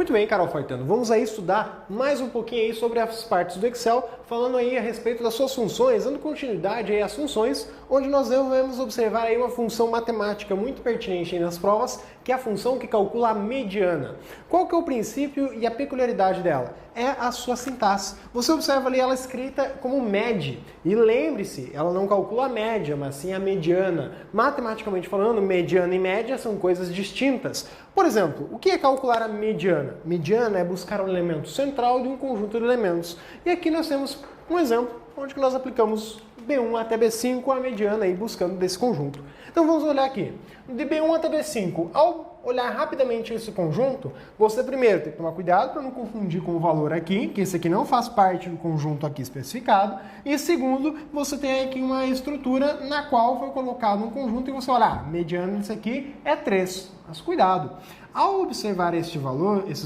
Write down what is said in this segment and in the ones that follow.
Muito bem, Carol Fortano, vamos aí estudar mais um pouquinho aí sobre as partes do Excel, falando aí a respeito das suas funções, dando continuidade aí às funções, onde nós devemos observar aí uma função matemática muito pertinente aí nas provas, que é a função que calcula a mediana. Qual que é o princípio e a peculiaridade dela? É a sua sintaxe. Você observa ali ela escrita como MED, e lembre-se, ela não calcula a média, mas sim a mediana. Matematicamente falando, mediana e média são coisas distintas. Por exemplo, o que é calcular a mediana? Mediana é buscar o elemento central de um conjunto de elementos. E aqui nós temos um exemplo onde nós aplicamos B1 até B5, a mediana aí buscando desse conjunto. Então vamos olhar aqui. De B1 até B5, ao olhar rapidamente esse conjunto, você primeiro tem que tomar cuidado para não confundir com o valor aqui, que esse aqui não faz parte do conjunto aqui especificado. E segundo, você tem aqui uma estrutura na qual foi colocado um conjunto e você olha, mediana disso aqui é 3. Mas cuidado, ao observar esses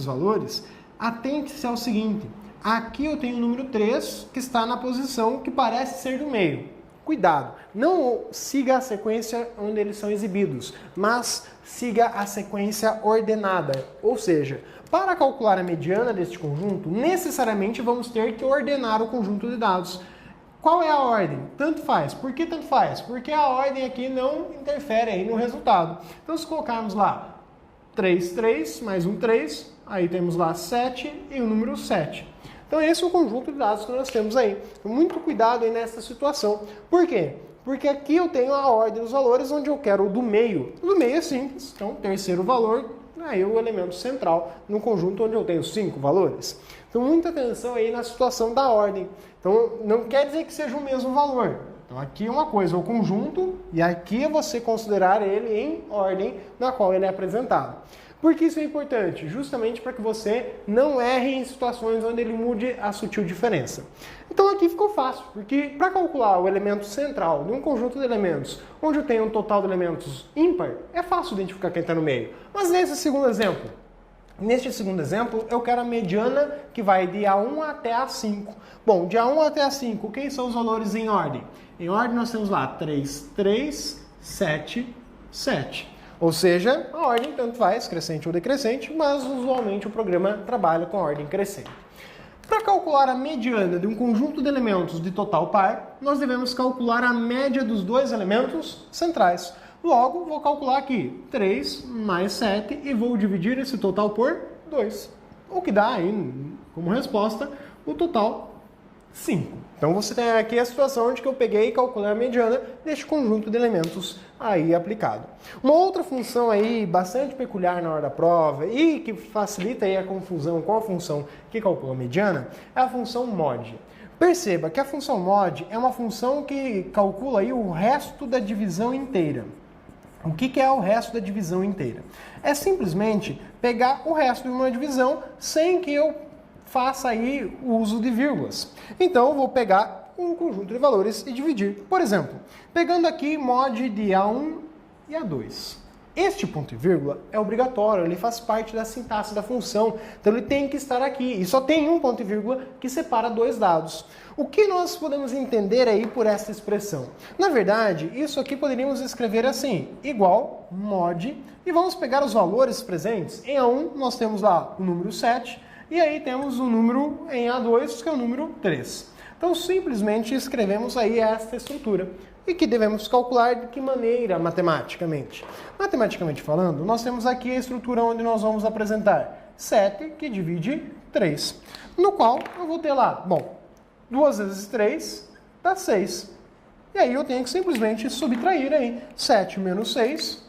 valores, atente-se ao seguinte, aqui eu tenho o número 3 que está na posição que parece ser do meio. Cuidado, não siga a sequência onde eles são exibidos, mas siga a sequência ordenada. Ou seja, para calcular a mediana deste conjunto, necessariamente vamos ter que ordenar o conjunto de dados. Qual é a ordem? Tanto faz. Por que tanto faz? Porque a ordem aqui não interfere aí no resultado. Então, se colocarmos lá 3, 3, mais um 3, aí temos lá 7 e o número 7. Então, esse é o conjunto de dados que nós temos aí. Muito cuidado aí nessa situação. Por quê? Porque aqui eu tenho a ordem dos valores onde eu quero o do meio. O do meio é simples. Então, terceiro valor, aí o elemento central no conjunto onde eu tenho 5 valores. Então, muita atenção aí na situação da ordem. Então, não quer dizer que seja o mesmo valor. Então, aqui é uma coisa, o conjunto, e aqui é você considerar ele em ordem na qual ele é apresentado. Por que isso é importante? Justamente para que você não erre em situações onde ele mude a sutil diferença. Então aqui ficou fácil, porque para calcular o elemento central de um conjunto de elementos, onde eu tenho um total de elementos ímpar, é fácil identificar quem está no meio. Mas neste segundo exemplo, eu quero a mediana que vai de A1 até A5. Bom, de A1 até A5, quem são os valores em ordem? Em ordem nós temos lá 3, 3, 7, 7. Ou seja, a ordem tanto faz, crescente ou decrescente, mas usualmente o programa trabalha com a ordem crescente. Para calcular a mediana de um conjunto de elementos de total par, nós devemos calcular a média dos dois elementos centrais. Logo, vou calcular aqui 3 mais 7 e vou dividir esse total por 2. O que dá aí, como resposta, o total 5. Então você tem aqui a situação onde eu peguei e calculei a mediana deste conjunto de elementos aí aplicado. Uma outra função aí bastante peculiar na hora da prova e que facilita aí a confusão com a função que calcula a mediana é a função mod. Perceba que a função mod é uma função que calcula aí o resto da divisão inteira. O que é o resto da divisão inteira? É simplesmente pegar o resto de uma divisão sem que eu faça aí o uso de vírgulas. Então, eu vou pegar um conjunto de valores e dividir. Por exemplo, pegando aqui mod de A1 e A2. Este ponto e vírgula é obrigatório, ele faz parte da sintaxe da função, então ele tem que estar aqui. E só tem um ponto e vírgula que separa dois dados. O que nós podemos entender aí por essa expressão? Na verdade, isso aqui poderíamos escrever assim, igual mod, e vamos pegar os valores presentes. Em A1 nós temos lá o número 7, e aí temos o número em A2, que é o número 3. Então, simplesmente escrevemos aí esta estrutura. E que devemos calcular de que maneira matematicamente? Matematicamente falando, nós temos aqui a estrutura onde nós vamos apresentar 7 que divide 3. No qual eu vou ter lá, bom, 2 vezes 3 dá 6. E aí eu tenho que simplesmente subtrair aí 7 menos 6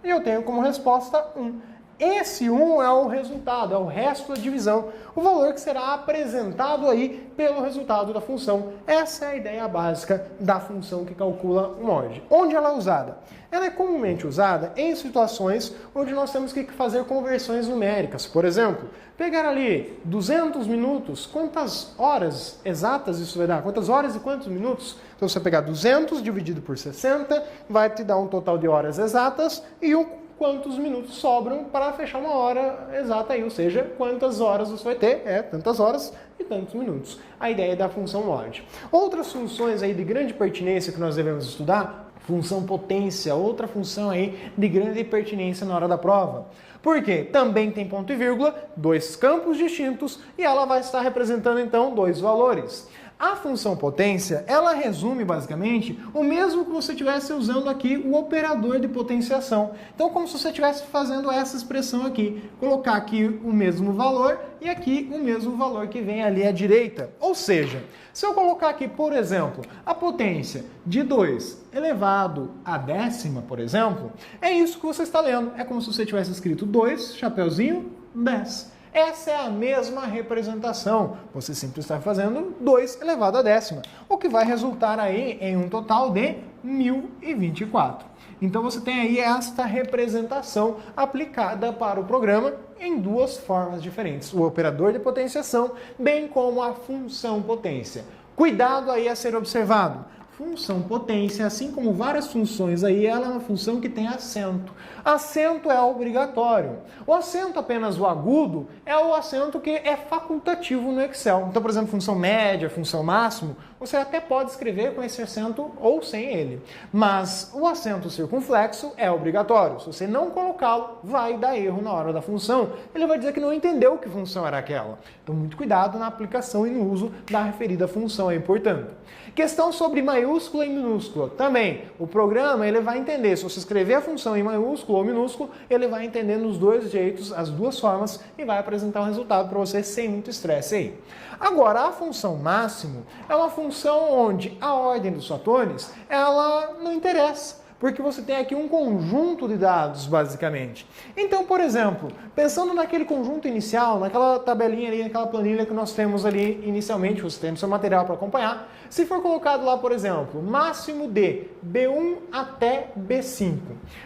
e eu tenho como resposta 1. Esse 1 é o resultado, é o resto da divisão, o valor que será apresentado aí pelo resultado da função. Essa é a ideia básica da função que calcula o mod. Onde ela é usada? Ela é comumente usada em situações onde nós temos que fazer conversões numéricas. Por exemplo, pegar ali 200 minutos, quantas horas exatas isso vai dar? Quantas horas e quantos minutos? Então, você pegar 200 dividido por 60, vai te dar um total de horas exatas e quantos minutos sobram para fechar uma hora exata aí, ou seja, quantas horas você vai ter, tantas horas e tantos minutos. A ideia da função mod. Outras funções aí de grande pertinência que nós devemos estudar, função potência, outra função aí de grande pertinência na hora da prova. Por quê? Também tem ponto e vírgula, dois campos distintos, e ela vai estar representando então dois valores. A função potência, ela resume basicamente o mesmo que você estivesse usando aqui o operador de potenciação. Então, como se você estivesse fazendo essa expressão aqui, colocar aqui o mesmo valor e aqui o mesmo valor que vem ali à direita. Ou seja, se eu colocar aqui, por exemplo, a potência de 2 elevado à décima, por exemplo, é isso que você está lendo. É como se você tivesse escrito 2, chapeuzinho, 10. Essa é a mesma representação. Você sempre está fazendo 2 elevado à décima, o que vai resultar aí em um total de 1024. Então você tem aí esta representação aplicada para o programa em duas formas diferentes. O operador de potenciação, bem como a função potência. Cuidado aí a ser observado. Função potência, assim como várias funções aí, ela é uma função que tem acento. Acento é obrigatório. O acento apenas o agudo é o acento que é facultativo no Excel. Então, por exemplo, função média, função máximo, você até pode escrever com esse acento ou sem ele. Mas o acento circunflexo é obrigatório. Se você não colocá-lo, vai dar erro na hora da função. Ele vai dizer que não entendeu que função era aquela. Então, muito cuidado na aplicação e no uso da referida função aí, portanto. Questão sobre maiúscula e minúscula. Também, o programa ele vai entender, se você escrever a função em maiúsculo ou minúsculo, ele vai entender nos dois jeitos, as duas formas, e vai apresentar um resultado para você sem muito estresse aí. Agora, a função máximo é uma função onde a ordem dos fatores, ela não interessa. Porque você tem aqui um conjunto de dados, basicamente. Então, por exemplo, pensando naquele conjunto inicial, naquela tabelinha ali, naquela planilha que nós temos ali inicialmente, você tem no seu material para acompanhar, se for colocado lá, por exemplo, máximo de B1 até B5,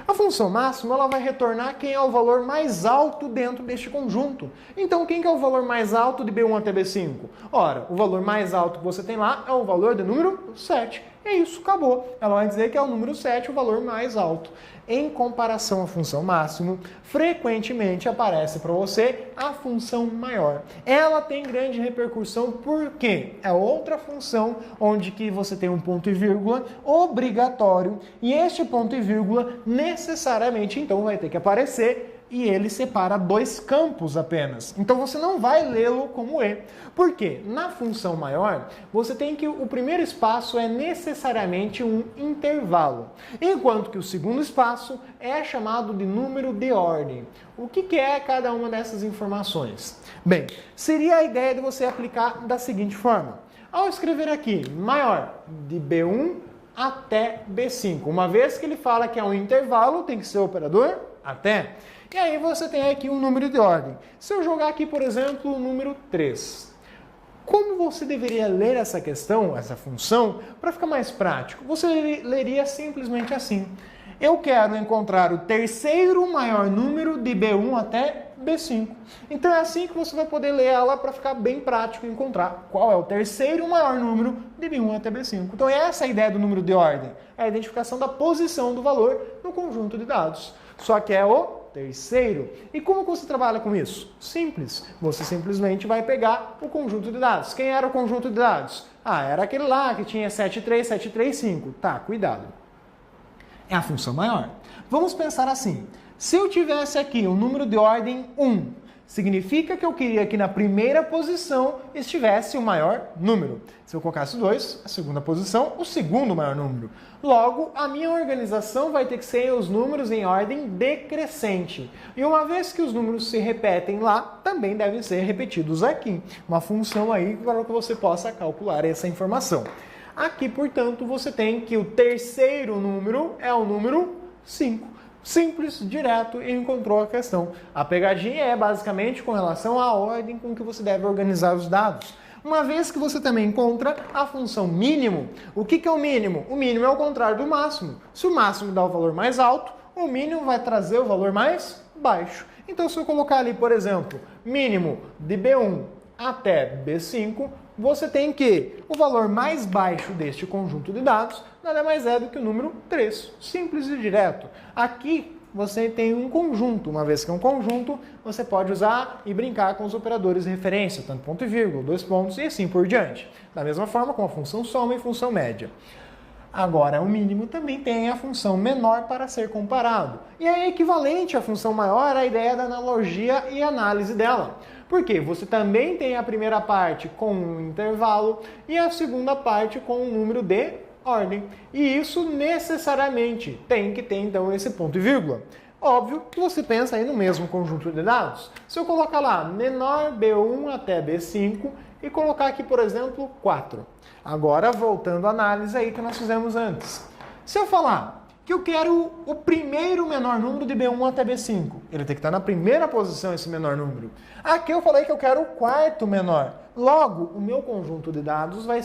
a função máximo ela vai retornar quem é o valor mais alto dentro deste conjunto. Então, quem que é o valor mais alto de B1 até B5? Ora, o valor mais alto que você tem lá é o valor do número 7. É isso, acabou. Ela vai dizer que é o número 7 o valor mais alto. Em comparação à função máximo, frequentemente aparece para você a função maior. Ela tem grande repercussão porque é outra função onde que você tem um ponto e vírgula obrigatório e este ponto e vírgula necessariamente então vai ter que aparecer e ele separa dois campos apenas. Então você não vai lê-lo como E. Por quê? Na função maior, você tem que o primeiro espaço é necessariamente um intervalo, enquanto que o segundo espaço é chamado de número de ordem. O que é cada uma dessas informações? Bem, seria a ideia de você aplicar da seguinte forma. Ao escrever aqui maior de B1 até B5, uma vez que ele fala que é um intervalo, tem que ser o operador até. E aí você tem aqui um número de ordem. Se eu jogar aqui, por exemplo, o número 3, como você deveria ler essa questão, essa função, para ficar mais prático? Você leria simplesmente assim. Eu quero encontrar o terceiro maior número de B1 até B5. Então é assim que você vai poder ler ela para ficar bem prático e encontrar qual é o terceiro maior número de B1 até B5. Então essa é a ideia do número de ordem. É a identificação da posição do valor no conjunto de dados. Só que é o terceiro. E como você trabalha com isso? Simples. Você simplesmente vai pegar o conjunto de dados. Quem era o conjunto de dados? Ah, era aquele lá que tinha 7,3, 7,3, 5. Tá, cuidado. É a função maior. Vamos pensar assim. Se eu tivesse aqui um número de ordem 1, significa que eu queria que na primeira posição estivesse o maior número. Se eu colocasse 2, a segunda posição, o segundo maior número. Logo, a minha organização vai ter que ser os números em ordem decrescente. E uma vez que os números se repetem lá, também devem ser repetidos aqui. Uma função aí para que você possa calcular essa informação. Aqui, portanto, você tem que o terceiro número é o número 5. Simples, direto e encontrou a questão. A pegadinha é basicamente com relação à ordem com que você deve organizar os dados. Uma vez que você também encontra a função mínimo, o que é o mínimo? O mínimo é o contrário do máximo. Se o máximo dá o valor mais alto, o mínimo vai trazer o valor mais baixo. Então, se eu colocar ali, por exemplo, mínimo de B1 até B5, você tem que o valor mais baixo deste conjunto de dados nada mais é do que o número 3. Simples e direto. Aqui você tem um conjunto. Uma vez que é um conjunto, você pode usar e brincar com os operadores de referência, tanto ponto e vírgula, 2 pontos e assim por diante. Da mesma forma com a função soma e função média. Agora, o mínimo também tem a função menor para ser comparado. E é equivalente à função maior a ideia da analogia e análise dela. Porque você também tem a primeira parte com um intervalo e a segunda parte com um número de ordem. E isso necessariamente tem que ter, então, esse ponto e vírgula. Óbvio que você pensa aí no mesmo conjunto de dados. Se eu colocar lá menor B1 até B5 e colocar aqui, por exemplo, 4. Agora, voltando à análise aí que nós fizemos antes. Se eu falar que eu quero o primeiro menor número de B1 até B5, ele tem que estar na primeira posição, esse menor número. Aqui eu falei que eu quero o quarto menor. Logo, o meu conjunto de dados vai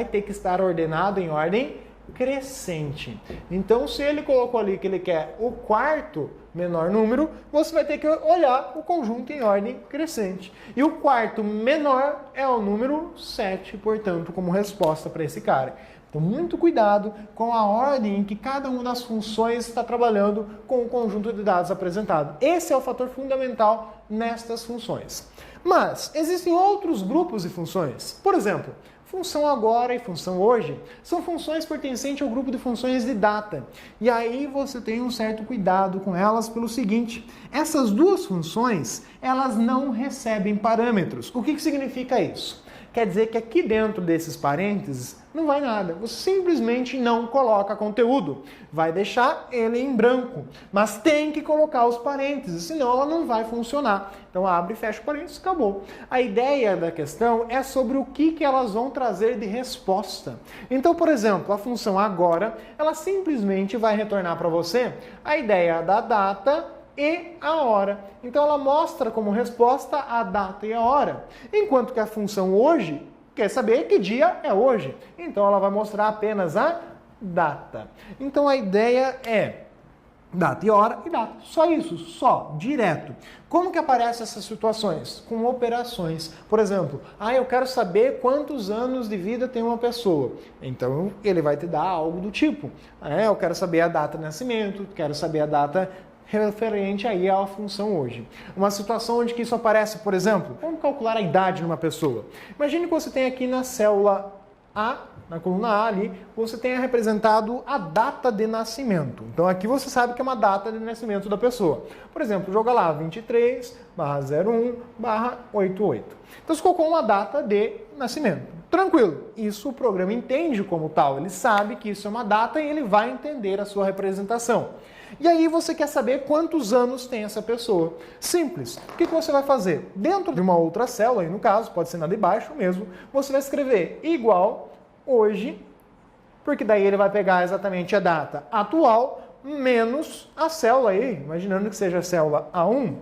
ter que estar ordenado em ordem crescente. Então, se ele colocou ali que ele quer o quarto menor número, você vai ter que olhar o conjunto em ordem crescente. E o quarto menor é o número 7, portanto, como resposta para esse cara. Então, muito cuidado com a ordem em que cada uma das funções está trabalhando com o conjunto de dados apresentado. Esse é o fator fundamental nestas funções. Mas existem outros grupos de funções. Por exemplo, função agora e função hoje são funções pertencentes ao grupo de funções de data. E aí você tem um certo cuidado com elas pelo seguinte: essas duas funções, elas não recebem parâmetros. O que significa isso? Quer dizer que aqui dentro desses parênteses não vai nada. Você simplesmente não coloca conteúdo. Vai deixar ele em branco. Mas tem que colocar os parênteses, senão ela não vai funcionar. Então abre e fecha o parênteses, acabou. A ideia da questão é sobre o que elas vão trazer de resposta. Então, por exemplo, a função agora, ela simplesmente vai retornar para você a ideia da data e a hora. Então ela mostra como resposta a data e a hora. Enquanto que a função hoje quer saber que dia é hoje. Então ela vai mostrar apenas a data. Então a ideia é data e hora e data. Só isso, só, direto. Como que aparecem essas situações? Com operações. Por exemplo, eu quero saber quantos anos de vida tem uma pessoa. Então ele vai te dar algo do tipo. Eu quero saber a data de nascimento, quero saber a data referente aí à função hoje. Uma situação onde que isso aparece, por exemplo, vamos calcular a idade de uma pessoa. Imagine que você tem aqui na célula A, na coluna A ali, você tenha representado a data de nascimento. Então aqui você sabe que é uma data de nascimento da pessoa. Por exemplo, joga lá 23/01/88. Então você colocou uma data de nascimento. Tranquilo, isso o programa entende como tal, ele sabe que isso é uma data e ele vai entender a sua representação. E aí você quer saber quantos anos tem essa pessoa. Simples. O que você vai fazer? Dentro de uma outra célula, aí no caso, pode ser na de baixo mesmo, você vai escrever igual hoje, porque daí ele vai pegar exatamente a data atual, menos a célula aí, imaginando que seja a célula A1,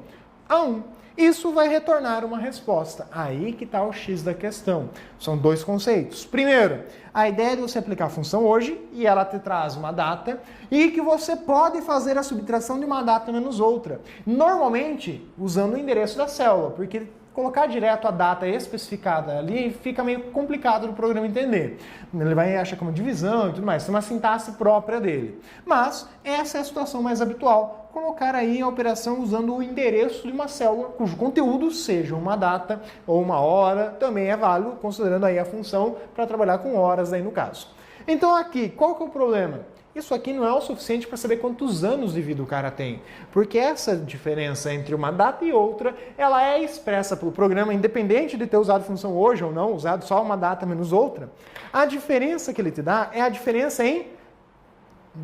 A1. Isso vai retornar uma resposta. Aí que está o X da questão. São dois conceitos. Primeiro, a ideia de você aplicar a função hoje e ela te traz uma data e que você pode fazer a subtração de uma data menos outra. Normalmente, usando o endereço da célula, porque colocar direto a data especificada ali fica meio complicado do programa entender. Ele vai achar como divisão e tudo mais, tem uma sintaxe própria dele. Mas essa é a situação mais habitual. Colocar aí a operação usando o endereço de uma célula, cujo conteúdo seja uma data ou uma hora, também é válido, considerando aí a função para trabalhar com horas aí no caso. Então aqui, qual que é o problema? Isso aqui não é o suficiente para saber quantos anos de vida o cara tem, porque essa diferença entre uma data e outra, ela é expressa pelo programa, independente de ter usado função hoje ou não, usado só uma data menos outra. A diferença que ele te dá é a diferença em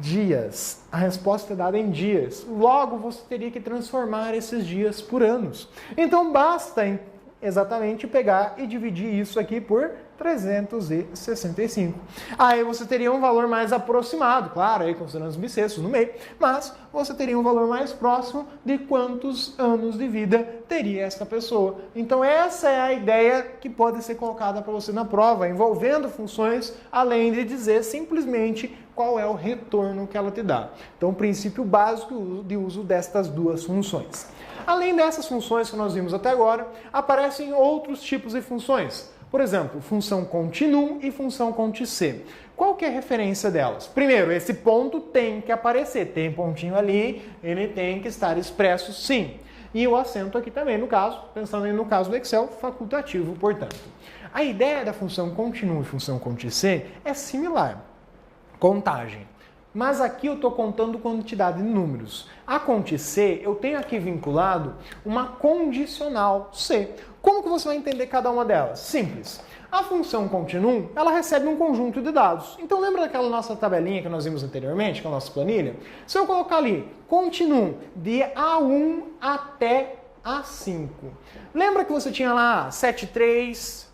dias. A resposta é dada em dias. Logo, você teria que transformar esses dias por anos. Então, basta exatamente pegar e dividir isso aqui por 365. Aí você teria um valor mais aproximado, claro, aí considerando os bissextos no meio, mas você teria um valor mais próximo de quantos anos de vida teria essa pessoa. Então essa é a ideia que pode ser colocada para você na prova, envolvendo funções, além de dizer simplesmente qual é o retorno que ela te dá. Então o princípio básico de uso destas duas funções. Além dessas funções que nós vimos até agora, aparecem outros tipos de funções. Por exemplo, função continuum e função contice. Qual que é a referência delas? Primeiro, esse ponto tem que aparecer. Tem pontinho ali, ele tem que estar expresso sim. E o acento aqui também, no caso, pensando no caso do Excel, facultativo, portanto. A ideia da função continuum e função contice é similar. contagem. Mas aqui eu estou contando quantidade de números. A conte C, eu tenho aqui vinculado uma condicional C. Como que você vai entender cada uma delas? Simples. A função continum, ela recebe um conjunto de dados. Então lembra daquela nossa tabelinha que nós vimos anteriormente, com a nossa planilha? Se eu colocar ali, continum de A1 até A5. Lembra que você tinha lá 7,3,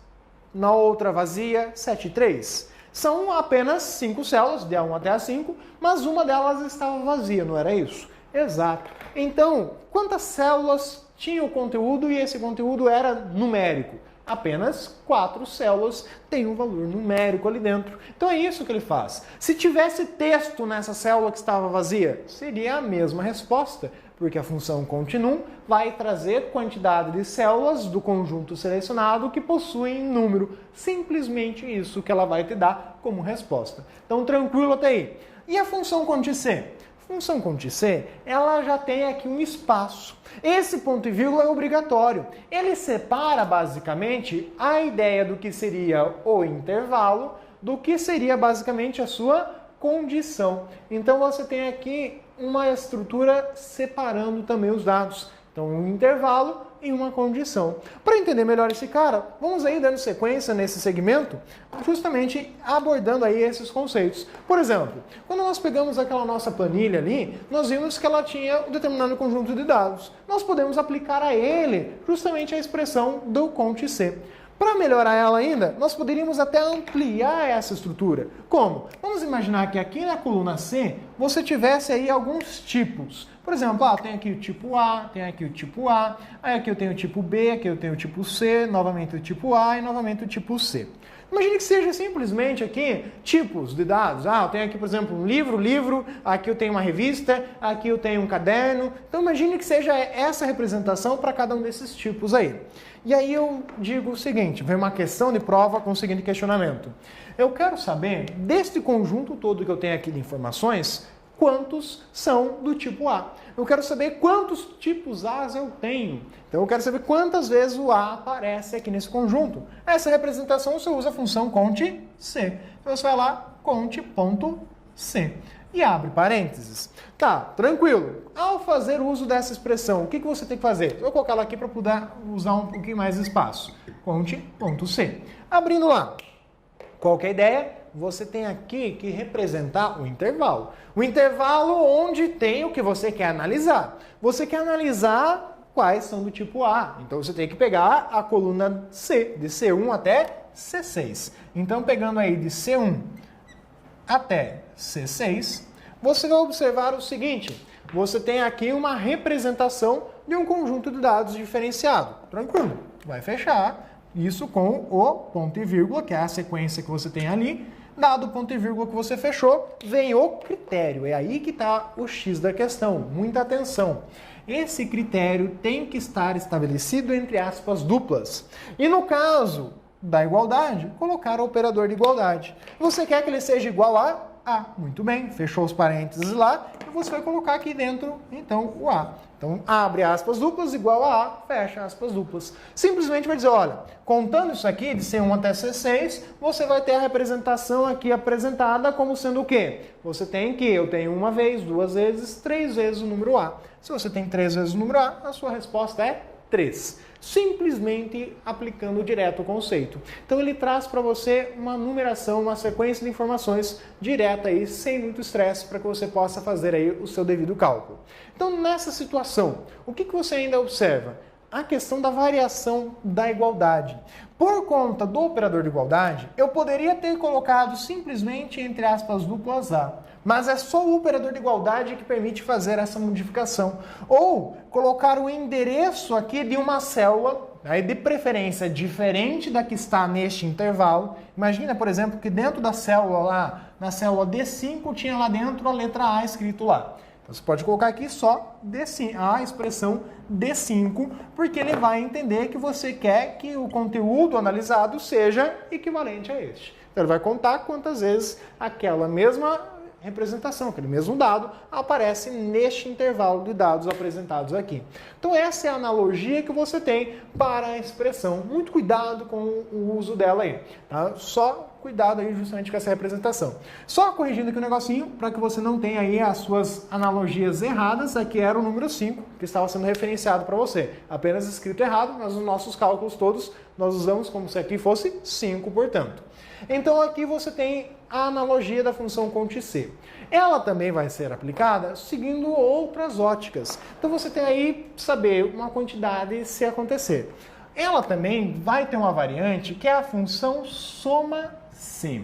na outra vazia, 7,3? São apenas 5 células, de A1 até A5, mas uma delas estava vazia, não era isso? Exato. Então, quantas células tinha o conteúdo e esse conteúdo era numérico? Apenas 4 células têm um valor numérico ali dentro. Então é isso que ele faz. Se tivesse texto nessa célula que estava vazia, seria a mesma resposta, porque a função continuum vai trazer quantidade de células do conjunto selecionado que possuem número. Simplesmente isso que ela vai te dar como resposta. Então tranquilo até aí. E a função conte-C? A função conte-C, ela já tem aqui um espaço. Esse ponto e vírgula é obrigatório. Ele separa basicamente a ideia do que seria o intervalo do que seria basicamente a sua condição. Então você tem aqui uma estrutura separando também os dados. Então um intervalo e uma condição. Para entender melhor esse cara, vamos aí dando sequência nesse segmento, justamente abordando aí esses conceitos. Por exemplo, quando nós pegamos aquela nossa planilha ali, nós vimos que ela tinha um determinado conjunto de dados. Nós podemos aplicar a ele justamente a expressão do conte-C. Para melhorar ela ainda, nós poderíamos até ampliar essa estrutura. Como? Vamos imaginar que aqui na coluna C, você tivesse aí alguns tipos. Por exemplo, tem aqui o tipo A, tem aqui o tipo A, aí aqui eu tenho o tipo B, aqui eu tenho o tipo C, novamente o tipo A e novamente o tipo C. Imagine que seja simplesmente aqui tipos de dados. Eu tenho aqui, por exemplo, um livro, aqui eu tenho uma revista, aqui eu tenho um caderno. Então imagine que seja essa representação para cada um desses tipos aí. E aí eu digo o seguinte, vem uma questão de prova com o seguinte questionamento. Eu quero saber, deste conjunto todo que eu tenho aqui de informações, quantos são do tipo A. Eu quero saber quantos tipos A's eu tenho. Então eu quero saber quantas vezes o A aparece aqui nesse conjunto. Essa representação você usa a função conte-C. Então você vai lá, conte.C. E abre parênteses. Tá, tranquilo. Ao fazer uso dessa expressão, o que você tem que fazer? Eu vou colocar ela aqui para poder usar um pouquinho mais de espaço. Conte.C. Abrindo lá. Qual que é a ideia? Você tem aqui que representar o intervalo. O intervalo onde tem o que você quer analisar. Você quer analisar quais são do tipo A. Então você tem que pegar a coluna C, de C1 até C6. Então pegando aí de C1 até C6, você vai observar o seguinte. Você tem aqui uma representação de um conjunto de dados diferenciado. Tranquilo. Vai fechar isso com o ponto e vírgula, que é a sequência que você tem ali. Dado o ponto e vírgula que você fechou, vem o critério. É aí que está o X da questão. Muita atenção. Esse critério tem que estar estabelecido entre aspas duplas. E no caso da igualdade, colocar o operador de igualdade. Você quer que ele seja igual a A. Muito bem, fechou os parênteses lá. E você vai colocar aqui dentro, então, o A. Então, abre aspas duplas igual a A, fecha aspas duplas. Simplesmente vai dizer, olha, contando isso aqui, de C1 até C6, você vai ter a representação aqui apresentada como sendo o quê? Você tem que, eu tenho uma vez, duas vezes, 3 vezes o número A. Se você tem 3 vezes o número A, a sua resposta é 3. Simplesmente aplicando direto o conceito. Então ele traz para você uma numeração, uma sequência de informações direta aí, sem muito estresse, para que você possa fazer aí o seu devido cálculo. Então nessa situação, o que você ainda observa? A questão da variação da igualdade. Por conta do operador de igualdade, eu poderia ter colocado simplesmente entre aspas duplas A. Mas é só o operador de igualdade que permite fazer essa modificação. Ou colocar o endereço aqui de uma célula, aí de preferência diferente da que está neste intervalo. Imagina, por exemplo, que dentro da célula lá, na célula D5, tinha lá dentro a letra A escrito lá. Então você pode colocar aqui só D5, a expressão D5, porque ele vai entender que você quer que o conteúdo analisado seja equivalente a este. Então ele vai contar quantas vezes aquela mesma representação, aquele mesmo dado, aparece neste intervalo de dados apresentados aqui. Então essa é a analogia que você tem para a expressão. Muito cuidado com o uso dela aí, tá? Só cuidado aí justamente com essa representação. Só corrigindo aqui um negocinho, para que você não tenha aí as suas analogias erradas, aqui era o número 5, que estava sendo referenciado para você. Apenas escrito errado, mas os nossos cálculos todos nós usamos como se aqui fosse 5, portanto. Então aqui você tem a analogia da função cont_c. Ela também vai ser aplicada seguindo outras óticas. Então você tem aí saber uma quantidade se acontecer. Ela também vai ter uma variante que é a função soma-c.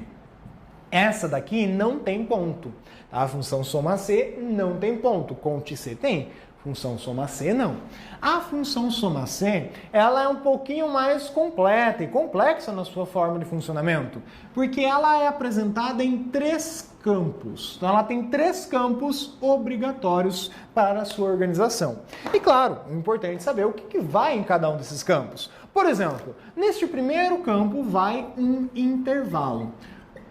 Essa daqui não tem ponto. A função soma-c não tem ponto. Cont_c tem. Função soma-c não. A função soma-c, ela é um pouquinho mais completa e complexa na sua forma de funcionamento, porque ela é apresentada em 3 campos. Então ela tem 3 campos obrigatórios para a sua organização. E claro, é importante saber o que vai em cada um desses campos. Por exemplo, neste primeiro campo vai um intervalo.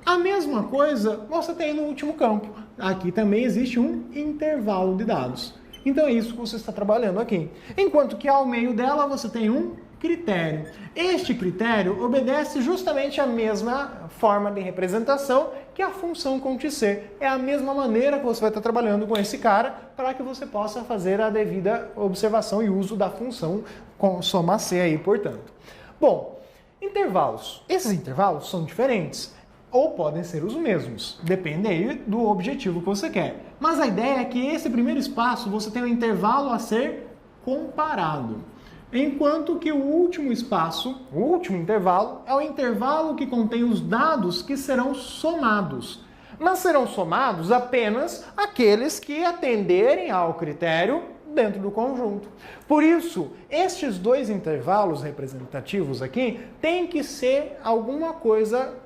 A mesma coisa você tem no último campo. Aqui também existe um intervalo de dados. Então é isso que você está trabalhando aqui. Enquanto que ao meio dela você tem um critério. Este critério obedece justamente à mesma forma de representação que a função cont_c. É a mesma maneira que você vai estar trabalhando com esse cara para que você possa fazer a devida observação e uso da função soma-c aí, portanto. Bom, intervalos. Esses intervalos são diferentes. Ou podem ser os mesmos, depende aí do objetivo que você quer. Mas a ideia é que esse primeiro espaço você tem um intervalo a ser comparado. Enquanto que o último espaço, o último intervalo, é o intervalo que contém os dados que serão somados. Mas serão somados apenas aqueles que atenderem ao critério dentro do conjunto. Por isso, estes 2 intervalos representativos aqui têm que ser alguma coisa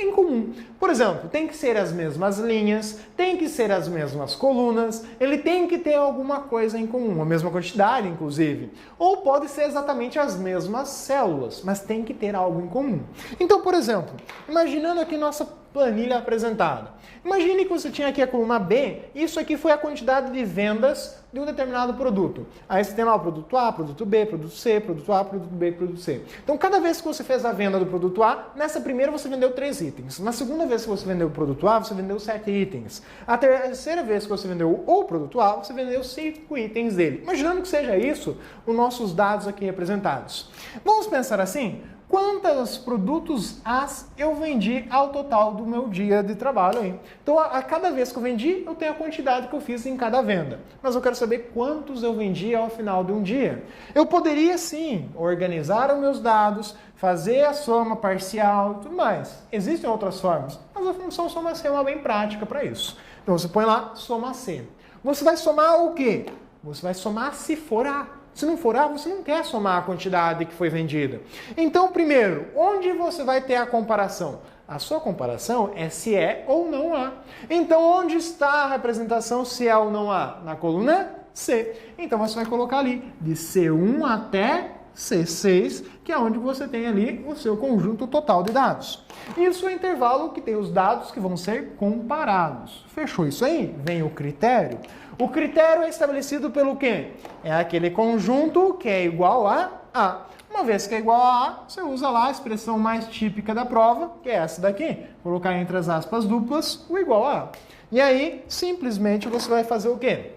em comum. Por exemplo, tem que ser as mesmas linhas, tem que ser as mesmas colunas, ele tem que ter alguma coisa em comum, a mesma quantidade, inclusive. Ou pode ser exatamente as mesmas células, mas tem que ter algo em comum. Então, por exemplo, imaginando aqui nossa planilha apresentada. Imagine que você tinha aqui a coluna B, isso aqui foi a quantidade de vendas de um determinado produto. Aí você tem lá o produto A, produto B, produto C, produto A, produto B, produto C. Então, cada vez que você fez a venda do produto A, nessa primeira você vendeu 3 itens. Na segunda vez que você vendeu o produto A, você vendeu 7 itens. A terceira vez que você vendeu o produto A, você vendeu 5 itens dele. Imaginando que seja isso, os nossos dados aqui representados. Vamos pensar assim? Quantos produtos As eu vendi ao total do meu dia de trabalho aí? Então, a cada vez que eu vendi, eu tenho a quantidade que eu fiz em cada venda. Mas eu quero saber quantos eu vendi ao final de um dia. Eu poderia, sim, organizar os meus dados, fazer a soma parcial e tudo mais. Existem outras formas, mas a função soma-c é uma bem prática para isso. Então, você põe lá, soma-c. Você vai somar o quê? Você vai somar se for A. Se não for A, você não quer somar a quantidade que foi vendida. Então, primeiro, onde você vai ter a comparação? A sua comparação é se é ou não A. Então, onde está a representação se é ou não A? Na coluna C. Então, você vai colocar ali de C1 até C6, que é onde você tem ali o seu conjunto total de dados. Isso é o intervalo que tem os dados que vão ser comparados. Fechou isso aí? Vem o critério. O critério é estabelecido pelo quê? É aquele conjunto que é igual a A. Uma vez que é igual a A, você usa lá a expressão mais típica da prova, que é essa daqui. Colocar entre as aspas duplas o igual a A. E aí, simplesmente, você vai fazer o quê?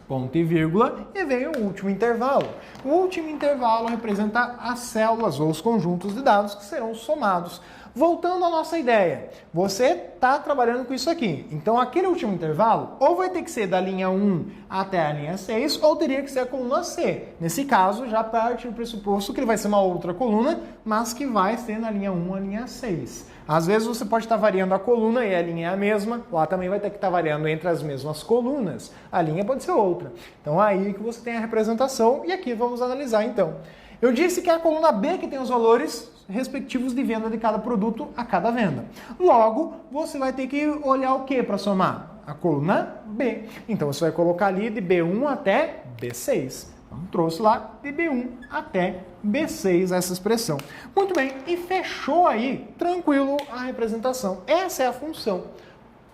Ponto e vírgula, e vem o último intervalo. O último intervalo representa as células ou os conjuntos de dados que serão somados. Voltando à nossa ideia, você está trabalhando com isso aqui. Então, aquele último intervalo, ou vai ter que ser da linha 1 até a linha 6, ou teria que ser a coluna C. Nesse caso, já parte do pressuposto que ele vai ser uma outra coluna, mas que vai ser na linha 1 a linha 6. Às vezes você pode estar variando a coluna e a linha é a mesma, lá também vai ter que estar variando entre as mesmas colunas. A linha pode ser outra. Então, aí que você tem a representação, e aqui vamos analisar então. Eu disse que é a coluna B que tem os valores respectivos de venda de cada produto a cada venda. Logo, você vai ter que olhar o que para somar? A coluna B. Então, você vai colocar ali de B1 até B6. Então, trouxe lá de B1 até B6 essa expressão. Muito bem, e fechou aí, tranquilo, a representação. Essa é a função.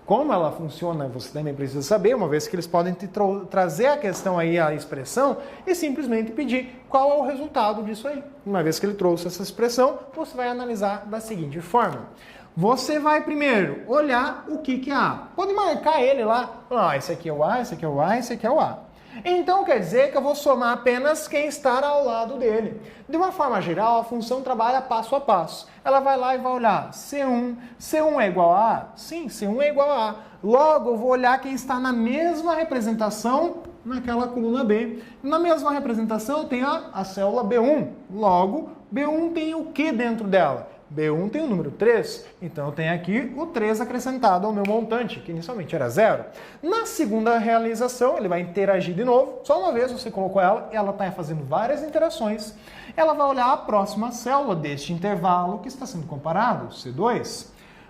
Como ela funciona, você também precisa saber, uma vez que eles podem te trazer a questão aí, a expressão, e simplesmente pedir qual é o resultado disso aí. Uma vez que ele trouxe essa expressão, você vai analisar da seguinte forma. Você vai primeiro olhar o que é A. Pode marcar ele lá. Esse aqui é o A, esse aqui é o A, esse aqui é o A. Então quer dizer que eu vou somar apenas quem está ao lado dele. De uma forma geral, a função trabalha passo a passo. Ela vai lá e vai olhar C1. C1 é igual a A? Sim, C1 é igual a A. Logo, eu vou olhar quem está na mesma representação naquela coluna B. Na mesma representação tem a célula B1. Logo, B1 tem o que dentro dela? B1 tem o número 3, então eu tenho aqui o 3 acrescentado ao meu montante, que inicialmente era 0. Na segunda realização, ele vai interagir de novo, só uma vez você colocou ela está fazendo várias interações. Ela vai olhar a próxima célula deste intervalo que está sendo comparado, C2.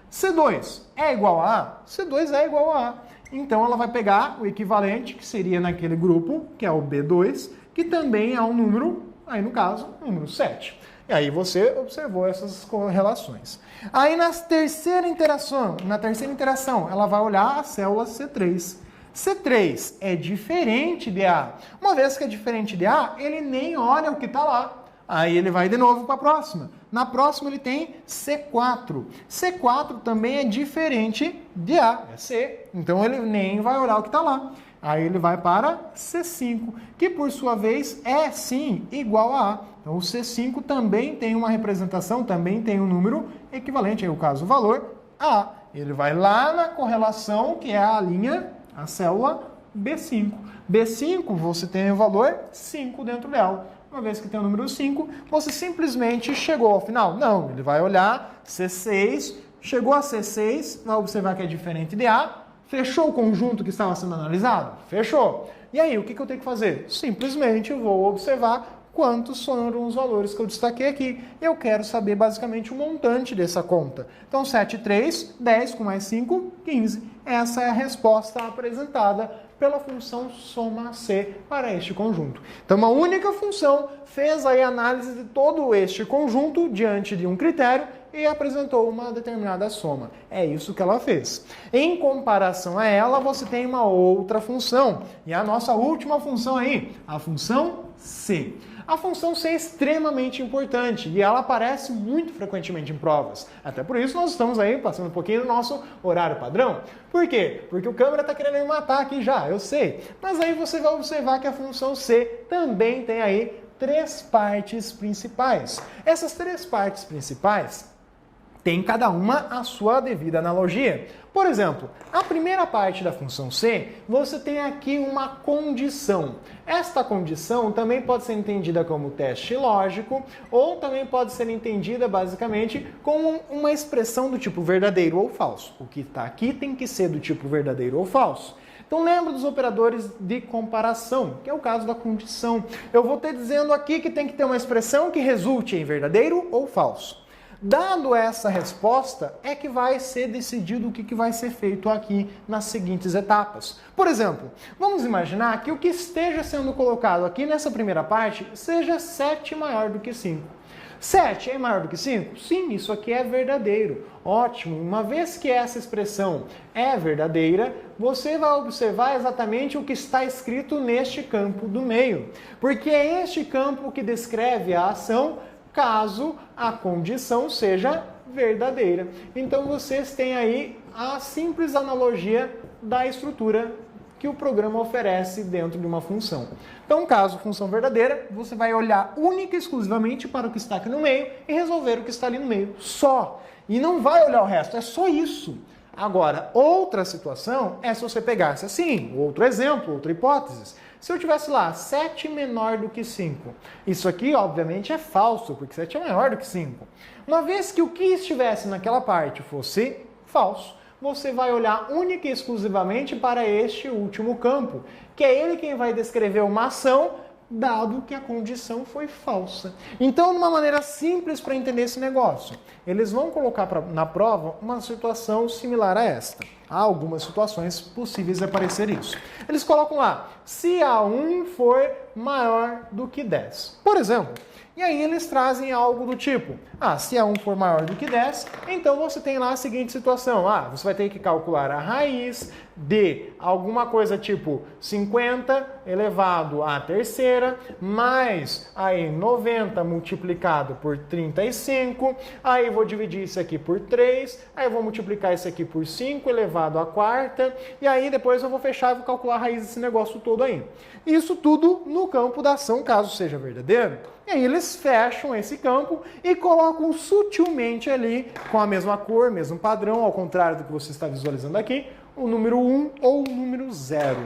C2 é igual a A? C2 é igual a A. Então ela vai pegar o equivalente, que seria naquele grupo, que é o B2, que também é um número, aí no caso, o número 7. E aí você observou essas correlações. Aí na terceira interação, ela vai olhar a célula C3. C3 é diferente de A. Uma vez que é diferente de A, ele nem olha o que está lá. Aí ele vai de novo para a próxima. Na próxima ele tem C4. C4 também é diferente de A, é C. Então ele nem vai olhar o que está lá. Aí ele vai para C5, que por sua vez é sim igual a A. Então o C5 também tem uma representação, também tem um número equivalente, aí o caso, o valor A. Ele vai lá na correlação, que é a linha, a célula B5. B5 você tem o valor 5 dentro dela. Uma vez que tem o número 5, você simplesmente chegou ao final? Não, ele vai olhar C6, chegou a C6, vai observar que é diferente de A. Fechou o conjunto que estava sendo analisado? Fechou. E aí, o que eu tenho que fazer? Simplesmente eu vou observar quantos foram os valores que eu destaquei aqui. Eu quero saber basicamente o montante dessa conta. Então, 7, 3, 10 com mais 5, 15. Essa é a resposta apresentada pela função soma C para este conjunto. Então, uma única função fez aí a análise de todo este conjunto diante de um critério e apresentou uma determinada soma. É isso que ela fez. Em comparação a ela, você tem uma outra função. E a nossa última função aí, a função C. A função C é extremamente importante e ela aparece muito frequentemente em provas. Até por isso nós estamos aí passando um pouquinho do nosso horário padrão. Por quê? Porque o câmera está querendo me matar aqui já, eu sei. Mas aí você vai observar que a função C também tem aí 3 partes principais. Essas 3 partes principais tem cada uma a sua devida analogia. Por exemplo, a primeira parte da função C, você tem aqui uma condição. Esta condição também pode ser entendida como teste lógico, ou também pode ser entendida basicamente como uma expressão do tipo verdadeiro ou falso. O que está aqui tem que ser do tipo verdadeiro ou falso. Então lembra dos operadores de comparação, que é o caso da condição. Eu vou ter dizendo aqui que tem que ter uma expressão que resulte em verdadeiro ou falso. Dado essa resposta, é que vai ser decidido o que vai ser feito aqui nas seguintes etapas. Por exemplo, vamos imaginar que o que esteja sendo colocado aqui nessa primeira parte seja 7 maior do que 5. 7 é maior do que 5? Sim, isso aqui é verdadeiro. Ótimo, uma vez que essa expressão é verdadeira, você vai observar exatamente o que está escrito neste campo do meio. Porque é este campo que descreve a ação caso a condição seja verdadeira. Então vocês têm aí a simples analogia da estrutura que o programa oferece dentro de uma função. Então, caso função verdadeira, você vai olhar única e exclusivamente para o que está aqui no meio e resolver o que está ali no meio. Só. E não vai olhar o resto, é só isso. Agora, outra situação é se você pegasse assim, outro exemplo, outra hipótese. Se eu tivesse lá 7 menor do que 5, isso aqui obviamente é falso, porque 7 é maior do que 5. Uma vez que o que estivesse naquela parte fosse falso, você vai olhar única e exclusivamente para este último campo, que é ele quem vai descrever uma ação, dado que a condição foi falsa. Então, de uma maneira simples para entender esse negócio, eles vão colocar na prova uma situação similar a esta. Há algumas situações possíveis de aparecer isso. Eles colocam lá, se A1 for maior do que 10. Por exemplo, E aí eles trazem algo do tipo, se a 1 for maior do que 10, então você tem lá a seguinte situação, você vai ter que calcular a raiz de alguma coisa tipo 50 elevado à terceira, mais aí 90 multiplicado por 35, aí vou dividir isso aqui por 3, aí vou multiplicar isso aqui por 5 elevado à quarta, e aí depois eu vou fechar e vou calcular a raiz desse negócio todo aí. Isso tudo no campo da ação, caso seja verdadeiro. E aí eles fecham esse campo e colocam sutilmente ali, com a mesma cor, mesmo padrão, ao contrário do que você está visualizando aqui, o número 1 ou o número 0.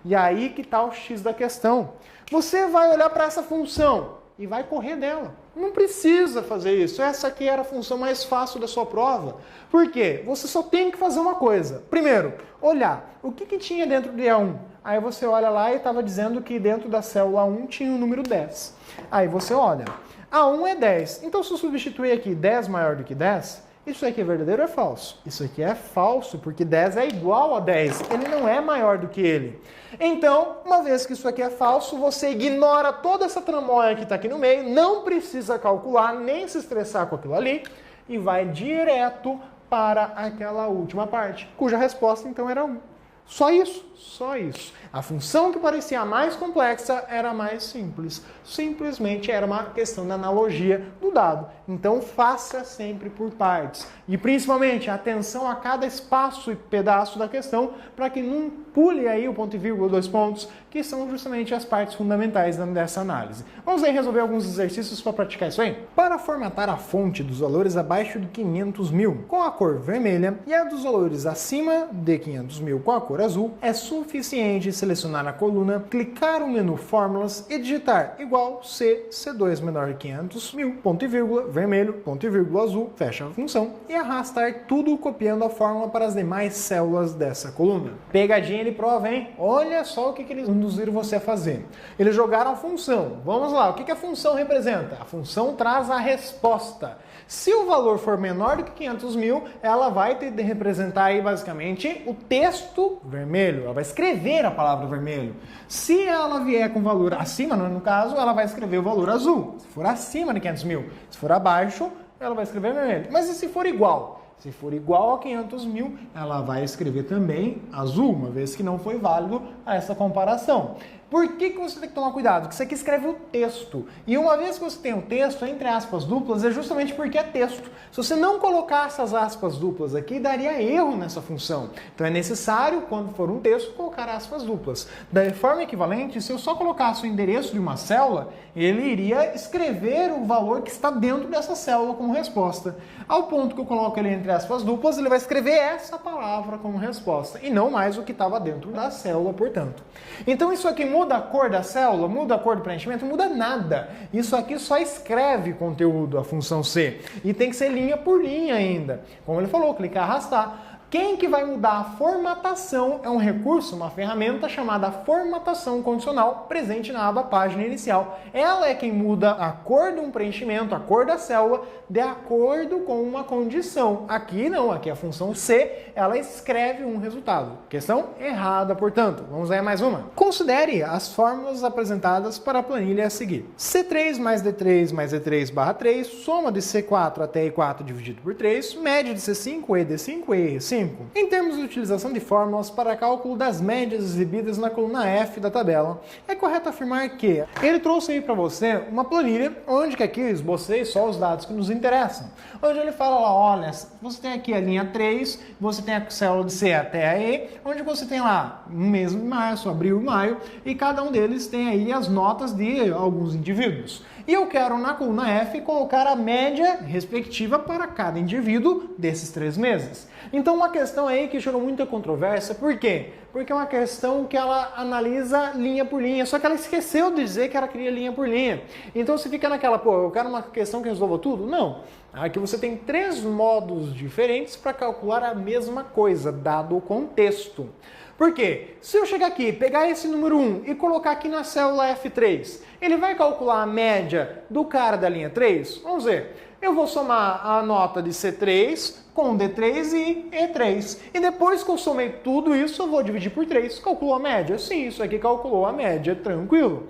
E aí que está o X da questão. Você vai olhar para essa função e vai correr dela. Não precisa fazer isso. Essa aqui era a função mais fácil da sua prova. Por quê? Você só tem que fazer uma coisa. Primeiro, olhar o que tinha dentro de A1. Aí você olha lá e estava dizendo que dentro da célula 1 tinha o número 10. Aí você olha, A1 é 10. Então se eu substituir aqui 10 maior do que 10, isso aqui é verdadeiro ou é falso? Isso aqui é falso, porque 10 é igual a 10. Ele não é maior do que ele. Então, uma vez que isso aqui é falso, você ignora toda essa tramóia que está aqui no meio, não precisa calcular, nem se estressar com aquilo ali, e vai direto para aquela última parte, cuja resposta então era 1. Só isso, só isso. A função que parecia mais complexa era mais simples. Simplesmente era uma questão da analogia do dado. Então faça sempre por partes. E principalmente atenção a cada espaço e pedaço da questão para que não pule aí o ponto e vírgula, 2 pontos, que são justamente as partes fundamentais dessa análise. Vamos aí resolver alguns exercícios para praticar isso aí? Para formatar a fonte dos valores abaixo de 500 mil com a cor vermelha e a dos valores acima de 500 mil com a cor azul, é suficiente selecionar a coluna, clicar no menu Fórmulas e digitar igual C, C2 menor que 500 mil, ponto e vírgula, vermelho, ponto e vírgula azul, fecha a função e arrastar tudo copiando a fórmula para as demais células dessa coluna. Pegadinha de prova, hein? Olha só o que eles induziram você a fazer. Eles jogaram a função. Vamos lá, o que a função representa? A função traz a resposta. Se o valor for menor do que 500 mil, ela vai ter de representar aí basicamente o texto vermelho. Ela vai escrever a palavra vermelho. Se ela vier com valor acima, no caso, ela vai escrever o valor azul. Se for acima de 500 mil. Se for abaixo, ela vai escrever vermelho. Mas e se for igual? Se for igual a 500 mil, ela vai escrever também azul, uma vez que não foi válido essa comparação. Por que você tem que tomar cuidado? Porque isso aqui escreve o texto. E uma vez que você tem o texto, entre aspas duplas, é justamente porque é texto. Se você não colocar essas aspas duplas aqui, daria erro nessa função. Então é necessário, quando for um texto, colocar aspas duplas. Da forma equivalente, se eu só colocasse o endereço de uma célula, ele iria escrever o valor que está dentro dessa célula como resposta. Ao ponto que eu coloco ele entre aspas duplas, ele vai escrever essa palavra como resposta, e não mais o que estava dentro da célula, portanto. Então isso aqui muda a cor da célula, muda a cor do preenchimento, muda nada. Isso aqui só escreve conteúdo, a função C. E tem que ser linha por linha ainda. Como ele falou, clicar, arrastar. Quem que vai mudar a formatação é um recurso, uma ferramenta chamada formatação condicional, presente na aba página inicial. Ela é quem muda a cor de um preenchimento, a cor da célula, de acordo com uma condição. Aqui não, aqui a função C, ela escreve um resultado. Questão errada, portanto. Vamos aí a mais uma. Considere as fórmulas apresentadas para a planilha a seguir. C3 mais D3 mais E3 barra 3, soma de C4 até E4 dividido por 3, média de C5, ED5 e E5. Em termos de utilização de fórmulas para cálculo das médias exibidas na coluna F da tabela, é correto afirmar que ele trouxe aí para você uma planilha onde que aqui eu esbocei só os dados que nos interessam. Onde ele fala lá, olha, você tem aqui a linha 3, você tem a célula de C até a E, onde você tem lá mês de março, abril e maio, e cada um deles tem aí as notas de alguns indivíduos. E eu quero na coluna F colocar a média respectiva para cada indivíduo desses 3 meses. Então uma questão aí que gerou muita controvérsia, por quê? Porque é uma questão que ela analisa linha por linha, só que ela esqueceu de dizer que ela queria linha por linha. Então você fica naquela, eu quero uma questão que resolva tudo? Não. Aqui você tem 3 modos diferentes para calcular a mesma coisa, dado o contexto. Por quê? Se eu chegar aqui, pegar esse número 1 e colocar aqui na célula F3, ele vai calcular a média do cara da linha 3? Vamos ver. Eu vou somar a nota de C3 com D3 e E3. E depois que eu somei tudo isso, eu vou dividir por 3. Calculou a média? Sim, isso aqui calculou a média, tranquilo.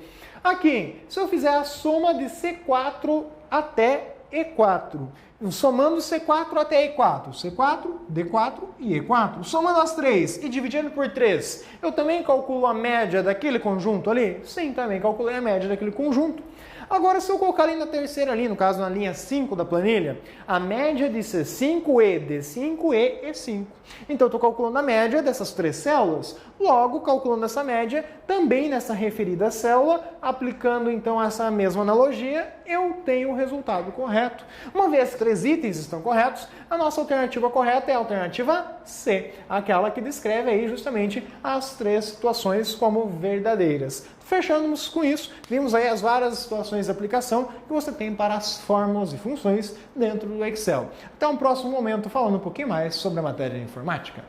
Aqui, se eu fizer a soma de C4 até E4, somando C4 até E4, C4, D4 e E4, somando as três e dividindo por 3, eu também calculo a média daquele conjunto ali? Sim, também calculei a média daquele conjunto. Agora, se eu colocar ali na terceira linha, no caso na linha 5 da planilha, a média de C5E, D5E, E5. Então, eu estou calculando a média dessas três células, logo, calculando essa média, também nessa referida célula, aplicando então essa mesma analogia, eu tenho o resultado correto. Uma vez que três itens estão corretos, a nossa alternativa correta é a alternativa C, aquela que descreve aí justamente as três situações como verdadeiras. Fechamos com isso, vimos aí as várias situações de aplicação que você tem para as fórmulas e funções dentro do Excel. Até um próximo momento falando um pouquinho mais sobre a matéria de informática.